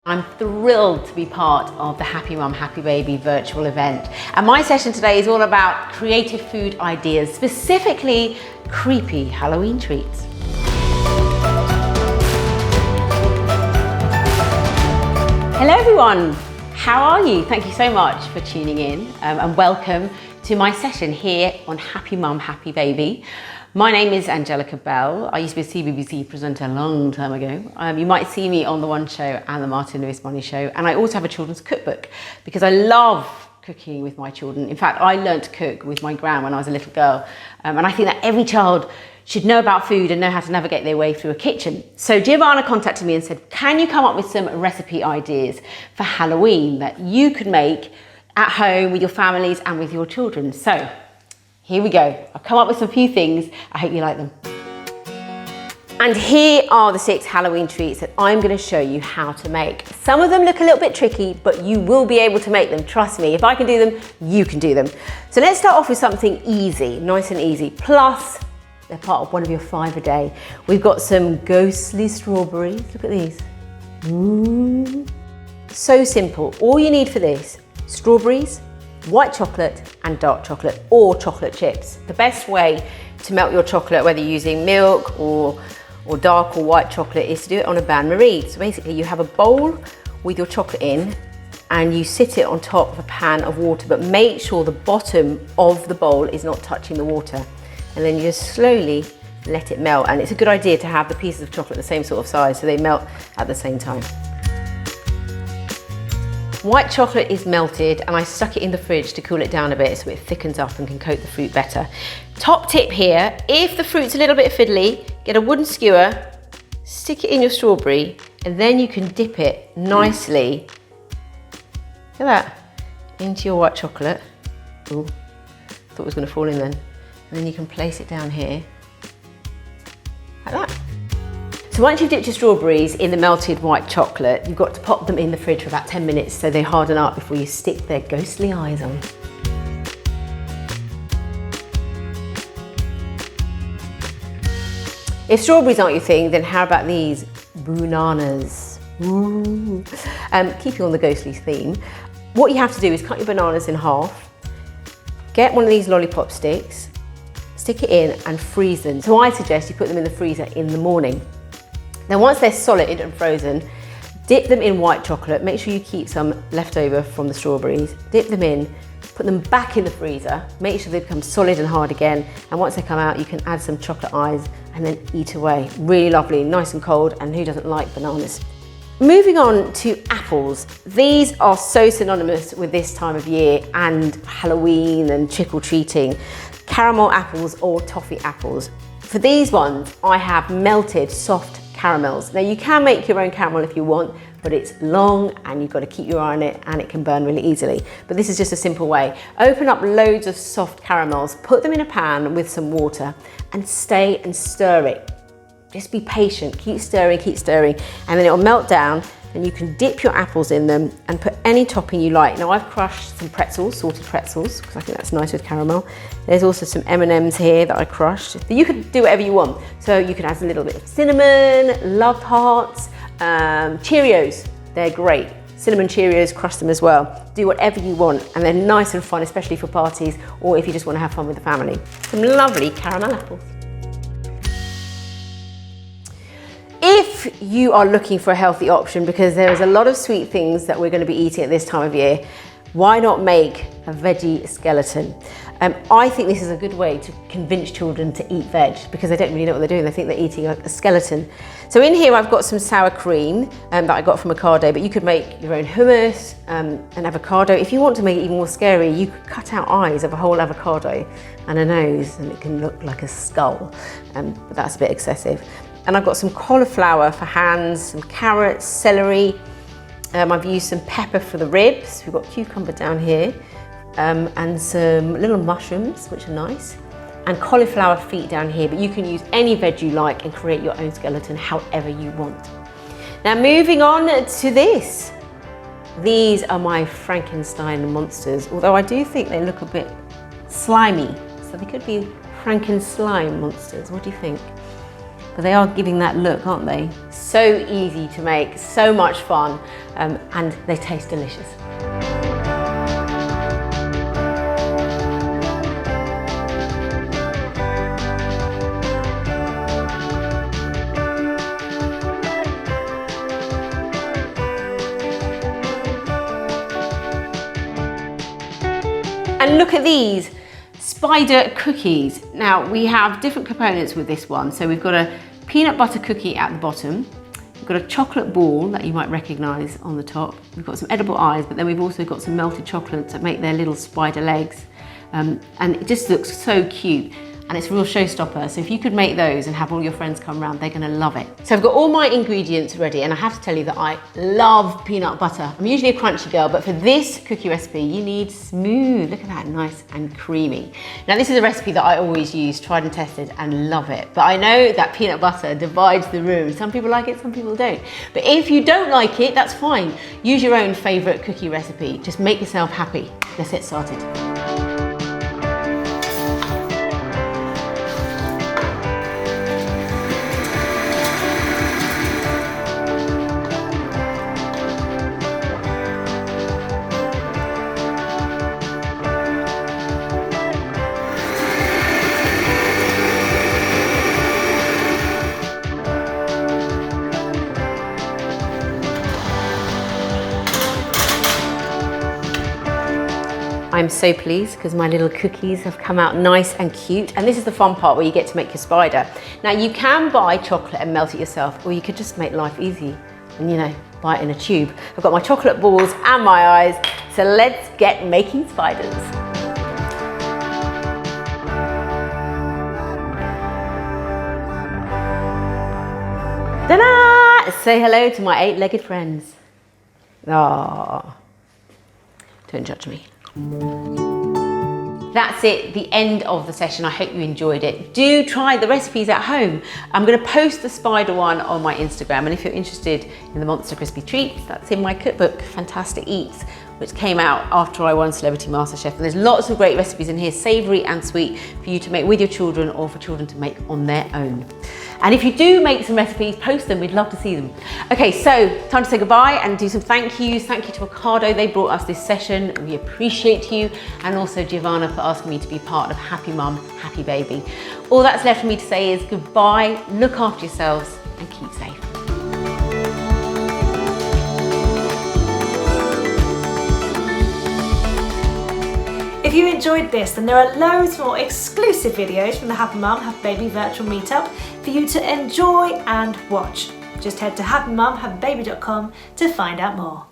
I'm thrilled to be part of the Happy Mum, Happy Baby virtual event. And my session today is all about creative food ideas, specifically creepy Halloween treats. Hello everyone, how are you? Thank you so much for tuning in and welcome to my session here on Happy Mum, Happy Baby. My name is Angellica Bell. I used to be a CBBC presenter a long time ago. You might see me on The One Show and The Martin Lewis Money Show. And I also have a children's cookbook because I love cooking with my children. In fact, I learned to cook with my gran when I was a little girl. And I think that every child should know about food and know how to navigate their way through a kitchen. So Giovanna contacted me and said, can you come up with some recipe ideas for Halloween that you could make at home with your families and with your children? So here we go. I've come up with some few things. I hope you like them. And here are the 6 Halloween treats that I'm going to show you how to make. Some of them look a little bit tricky, but you will be able to make them. Trust me, if I can do them, you can do them. So let's start off with something easy, nice and easy. Plus, they're part of one of your 5 a day. We've got some ghostly strawberries. Look at these. So simple. All you need for this, strawberries, white chocolate and dark chocolate or chocolate chips. The best way to melt your chocolate, whether you're using milk or dark or white chocolate, is to do it on a bain-marie. So basically you have a bowl with your chocolate in and you sit it on top of a pan of water, but make sure the bottom of the bowl is not touching the water. And then you just slowly let it melt. And it's a good idea to have the pieces of chocolate the same sort of size so they melt at the same time. White chocolate is melted and I stuck it in the fridge to cool it down a bit so it thickens up and can coat the fruit better. Top tip here, if the fruit's a little bit fiddly, get a wooden skewer, stick it in your strawberry, and then you can dip it nicely, look at that, into your white chocolate. Ooh, thought it was going to fall in then. And then you can place it down here, like that. So once you've dipped your strawberries in the melted white chocolate, you've got to pop them in the fridge for about 10 minutes so they harden up before you stick their ghostly eyes on. If strawberries aren't your thing, then how about these bananas? Keeping on the ghostly theme, what you have to do is cut your bananas in half, get one of these lollipop sticks, stick it in and freeze them. So I suggest you put them in the freezer in the morning. Now once they're solid and frozen, dip them in white chocolate. Make sure you keep some left over from the strawberries. Dip them in, put them back in the freezer. Make sure they become solid and hard again. And once they come out, you can add some chocolate eyes and then eat away. Really lovely, nice and cold, and who doesn't like bananas? Moving on to apples. These are so synonymous with this time of year and Halloween and trick-or-treating. Caramel apples or toffee apples. For these ones, I have melted soft caramels. Now you can make your own caramel if you want, but it's long and you've got to keep your eye on it and it can burn really easily. But this is just a simple way. Open up loads of soft caramels, put them in a pan with some water and stay and stir it. Just be patient, keep stirring, and then it'll melt down and you can dip your apples in them and put any topping you like. Now I've crushed some pretzels, salted pretzels, because I think that's nice with caramel. There's also some M&Ms here that I crushed. But you could do whatever you want. So you could add a little bit of cinnamon, love hearts, Cheerios, they're great. Cinnamon Cheerios, crush them as well. Do whatever you want and they're nice and fun, especially for parties or if you just want to have fun with the family. Some lovely caramel apples. If you are looking for a healthy option, because there is a lot of sweet things that we're going to be eating at this time of year, why not make a veggie skeleton? I think this is a good way to convince children to eat veg because they don't really know what they're doing. They think they're eating a skeleton. So in here I've got some sour cream that I got from Ocado, but you could make your own hummus and avocado. If you want to make it even more scary, you could cut out eyes of a whole avocado and a nose and it can look like a skull, but that's a bit excessive. And I've got some cauliflower for hands, some carrots, celery. I've used some pepper for the ribs. We've got cucumber down here and some little mushrooms, which are nice, and cauliflower feet down here. But you can use any veg you like and create your own skeleton however you want. Now moving on to this. These are my Frankenstein monsters, although I do think they look a bit slimy. So they could be Frankenslime monsters. What do you think? Because they are giving that look, aren't they? So easy to make, so much fun, and they taste delicious. And look at these spider cookies. Now we have different components with this one. So we've got a peanut butter cookie at the bottom. We've got a chocolate ball that you might recognise on the top. We've got some edible eyes, but then we've also got some melted chocolates that make their little spider legs. And it just looks so cute. And it's a real showstopper. So if you could make those and have all your friends come around, they're gonna love it. So I've got all my ingredients ready, and I have to tell you that I love peanut butter. I'm usually a crunchy girl, but for this cookie recipe, you need smooth. Look at that, nice and creamy. Now this is a recipe that I always use, tried and tested, and love it. But I know that peanut butter divides the room. Some people like it, some people don't. But if you don't like it, that's fine. Use your own favorite cookie recipe. Just make yourself happy. Let's get started. I'm so pleased because my little cookies have come out nice and cute, and this is the fun part where you get to make your spider. Now you can buy chocolate and melt it yourself, or you could just make life easy and, you know, buy it in a tube. I've got my chocolate balls and my eyes, so let's get making spiders. Ta-da! Say hello to my 8-legged friends. Ah, don't judge me. That's it, the end of the session. I hope you enjoyed it. Do try the recipes at home. I'm going to post the spider one on my Instagram, and if you're interested in the Monster Crispy Treats, that's in my cookbook, Fantastic Eats, which came out after I won Celebrity MasterChef. And there's lots of great recipes in here, savoury and sweet, for you to make with your children or for children to make on their own. And if you do make some recipes, post them, we'd love to see them. Okay, so time to say goodbye and do some thank yous. Thank you to Ocado, they brought us this session. We appreciate you. And also Giovanna for asking me to be part of Happy Mum, Happy Baby. All that's left for me to say is goodbye, look after yourselves and keep safe. If you enjoyed this, then there are loads more exclusive videos from the Happy Mum, Happy Baby virtual meetup for you to enjoy and watch. Just head to happymumhappybaby.com to find out more.